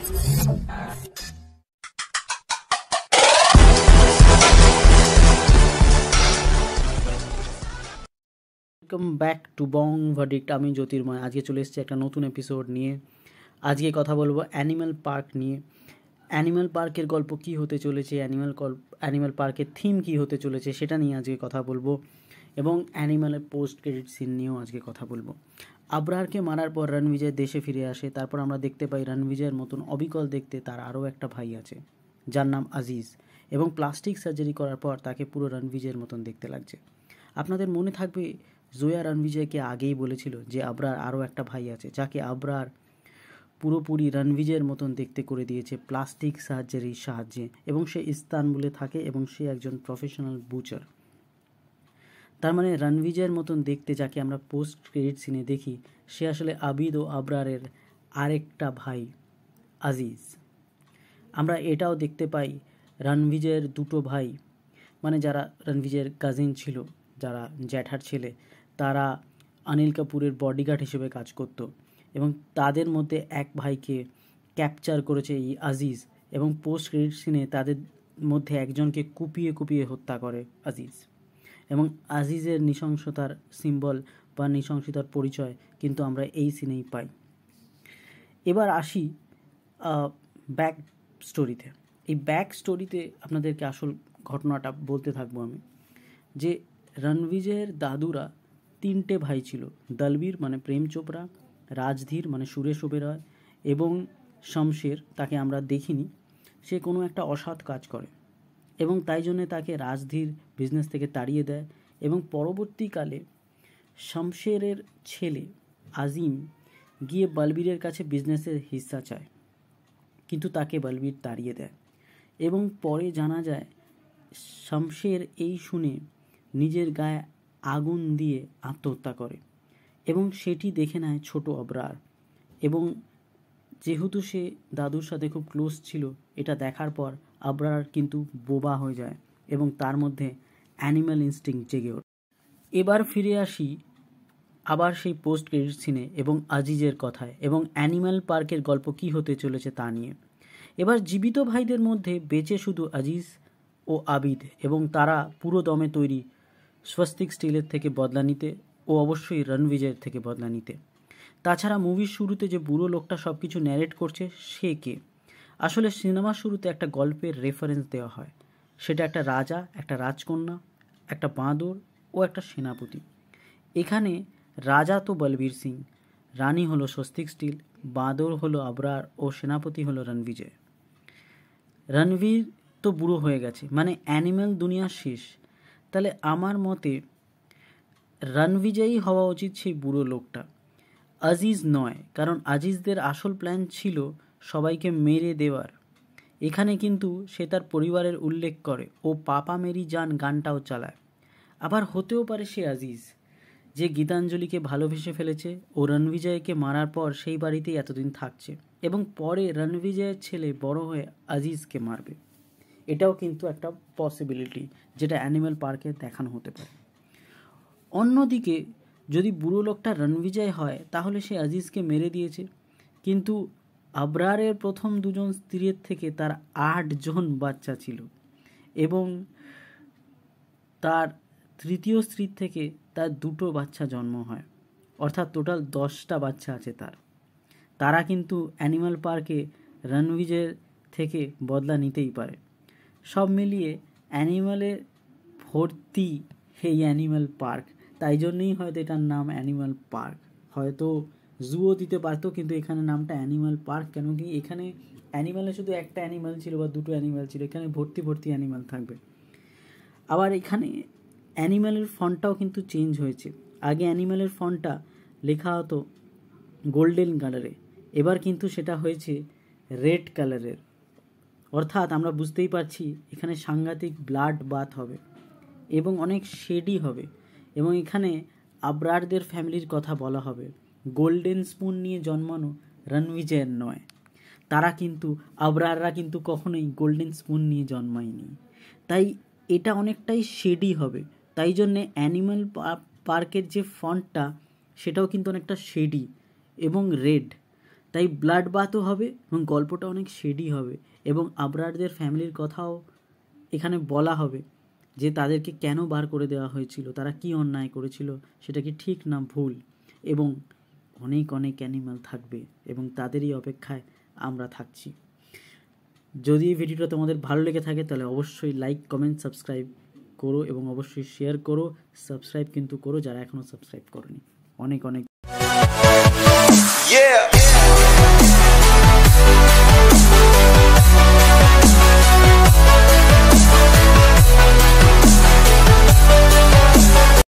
Welcome back to Bong verdict. আমি জ্যোতির্ময়। আজকে চলে এসেছি একটা নতুন এপিসোড নিয়ে। আজকে কথা বলবো অ্যানিম্যাল পার্ক নিয়ে। অ্যানিম্যাল পার্কের গল্প কি হতে চলেছে, অ্যানিম্যাল পার্কের থিম কি হতে চলেছে সেটা নিয়ে আজকে কথা বলবো, এবং অ্যানিম্যালের পোস্ট ক্রেডিট সিন নিয়েও আজকে কথা বলবো। আবরারকে মারার পর রণবিজয় দেশে ফিরে আসে। তারপর আমরা দেখতে পাই রণবিজয়ের মতন অবিকল দেখতে তার আরও একটা ভাই আছে যার নাম আজিজ, এবং প্লাস্টিক সার্জারি করার পর তাকে পুরো রণবিজয়ের মতন দেখতে লাগছে। আপনাদের মনে থাকবে জোয়া রণবিজয়কে আগেই বলেছিল যে আবরার আরও একটা ভাই আছে, যাকে আবরার পুরোপুরি রণবিজয়ের মতন দেখতে করে দিয়েছে প্লাস্টিক সার্জারির সাহায্যে, এবং সে ইস্তানবুলে থাকে এবং সে একজন প্রফেশনাল বুচার। তার মানে রণবিজয়ের মতন দেখতে যাকে আমরা পোস্ট ক্রেডিট সিনে দেখি, সে আসলে আবিদ ও আবরারের আরেকটা ভাই আজিজ। আমরা এটাও দেখতে পাই রণবিজয়ের দুটো ভাই, মানে যারা রণবিজয়ের কাজিন ছিল, যারা জ্যাঠার ছেলে, তারা অনিল কাপুরের বডিগার্ড হিসেবে কাজ করত, এবং তাদের মধ্যে এক ভাইকে ক্যাপচার করেছে এই আজিজ, এবং পোস্ট ক্রেডিট সিনে তাদের মধ্যে একজনকে কুপিয়ে কুপিয়ে হত্যা করে আজিজ। এবং আজিজের নৃশংসতার সিম্বল বা নৃশংসতার পরিচয় কিন্তু আমরা এই সিনেই পাই। এবার আসি ব্যাক স্টোরিতে। এই ব্যাক স্টোরিতে আপনাদেরকে আসল ঘটনাটা বলতে থাকবো আমি, যে রণবিজয়ের দাদুরা তিনটে ভাই ছিল। দলবীর মানে প্রেম চোপড়া, রাজধীর মানে সুরেশ ওবেরয়, এবং শমশের, তাকে আমরা দেখিনি, সে কোনো একটা অসৎ কাজ করে, এবং তাই জন্য তাকে রাজধীর বিজনেস থেকে তাড়িয়ে দেয়। এবং পরবর্তীকালে শমশেরের ছেলে আজিম গিয়ে বলবীরের কাছে বিজনেসের হিস্সা চায়, কিন্তু তাকে বলবীর তাড়িয়ে দেয়। এবং পরে জানা যায় শমশের এই শুনে নিজের গায়ে আগুন দিয়ে আত্মহত্যা করে, এবং সেটি দেখে নেয় ছোট আবরার। এবং যেহেতু সে দাদুর সাথে খুব ক্লোজ ছিল, এটা দেখার পর আবরার কিন্তু বোবা হয়ে যায় এবং তার মধ্যে অ্যানিম্যাল ইনস্টিংক্ট জেগে ওঠে। এবার ফিরে আসি আবার সেই পোস্ট ক্রেডিট সিনে এবং আজিজের কথায়, এবং অ্যানিম্যাল পার্কের গল্প কি হতে চলেছে তা নিয়ে। এবার জীবিত ভাইদের মধ্যে বেঁচে শুধু আজিজ ও আবিদ, এবং তারা পুরো দমে তৈরি স্বস্তিক স্টিলের থেকে বদলা নিতে, ও অবশ্যই রণবিজয়ের থেকে বদলা নিতে। তাছাড়া মুভির শুরুতে যে বুড়ো লোকটা সব কিছু ন্যারেট করছে, সে কে? আসলে সিনেমার শুরুতে একটা গল্পের রেফারেন্স দেওয়া হয়, সেটা একটা রাজা, একটা রাজকন্যা, একটা বাঁদর ও একটা সেনাপতি। এখানে রাজা তো বলবীর সিং, রানী হলো স্বস্তিক স্টিল, বাঁদর হলো আবরার ও সেনাপতি হলো রণবিজয়। রণবীর তো বুড়ো হয়ে গেছে, মানে অ্যানিম্যাল দুনিয়া শেষ। তাহলে আমার মতে রণবিজয়ই হওয়া উচিত সেই বুড়ো লোকটা, আজিজ নয়, কারণ আজিজদের আসল প্ল্যান ছিল সবাইকে মেরে দেওয়ার। এখানে কিন্তু সে তার পরিবারের উল্লেখ করে ও পাপা মেরি জান গানটাও চালায়। আবার হতেও পারে সে আজিজ, যে গীতাঞ্জলিকে ভালোবেসে ফেলেছে ও রণবিজয়কে মারার পর সেই বাড়িতেই এতদিন থাকছে, এবং পরে রণবিজয়ের ছেলে বড় হয়ে আজিজকে মারবে। এটাও কিন্তু একটা পসিবিলিটি, যেটা অ্যানিম্যাল পার্কে দেখানো হতে পারে। অন্যদিকে যদি বুড়ো লোকটা রণবিজয় হয়, তাহলে সে আজিজকে মেরে দিয়েছে, কিন্তু আবরারের প্রথম দুজন স্ত্রীর থেকে তার 8 জন বাচ্চা ছিল, এবং তার তৃতীয় স্ত্রীর থেকে তার 2টো বাচ্চা জন্ম হয়, অর্থাৎ টোটাল 10টা বাচ্চা আছে তার। তারা কিন্তু অ্যানিম্যাল পার্কে রণবিজয়ের থেকে বদলা নিতেই পারে। সব মিলিয়ে অ্যানিম্যালে ভর্তি এই অ্যানিম্যাল পার্ক, তাই জন্যই হয়তো এটার নাম অ্যানিম্যাল পার্ক। হয়তো জুও দিতে পারতো, কিন্তু এখানে নামটা অ্যানিম্যাল পার্ক কেন কি এখানে অ্যানিম্যালে শুধু একটা অ্যানিম্যাল ছিল বা 2টো অ্যানিম্যাল ছিল, এখানে ভর্তি ভর্তি অ্যানিম্যাল থাকবে। আবার এখানে অ্যানিম্যালের ফন্টটাও কিন্তু চেঞ্জ হয়েছে। আগে অ্যানিম্যালের ফন্টটা লেখা হতো গোল্ডেন কালারে, এবার কিন্তু সেটা হয়েছে রেড কালারের। অর্থাৎ আমরা বুঝতেই পারছি এখানে সাংঘাতিক ব্লাড বাথ হবে এবং অনেক শেডি হবে, এবং এখানে আবরারদের ফ্যামিলির কথা বলা হবে। গোল্ডেন স্পুন নিয়ে জন্মানো রণবিজয়ের নয়, তারা কিন্তু আবরাররা কিন্তু কখনোই গোল্ডেন স্পুন নিয়ে জন্মায়নি, তাই এটা অনেকটাই শেডি হবে। তাই জন্যে অ্যানিম্যাল পার্কের যে ফন্টটা, সেটাও কিন্তু অনেকটা শেডি এবং রেড। তাই ব্লাড বাথও হবে এবং গল্পটা অনেক শেডি হবে এবং আবরারদের ফ্যামিলির কথাও এখানে বলা হবে যে তাদেরকে কেন বার করে দেওয়া হয়েছিল, তারা কি অন্যায় করেছিল, সেটা কি ঠিক না ভুল, এবং অনেক অনেক অ্যানিমাল থাকবে এবং তাদেরই অপেক্ষায় আমরা থাকছি। যদি এই ভিডিওটা তোমাদের ভালো লেগে থাকে তাহলে অবশ্যই লাইক, কমেন্ট, সাবস্ক্রাইব করো এবং অবশ্যই শেয়ার করো। সাবস্ক্রাইব কিন্তু করো যারা এখনও সাবস্ক্রাইব করোনি। অনেক অনেক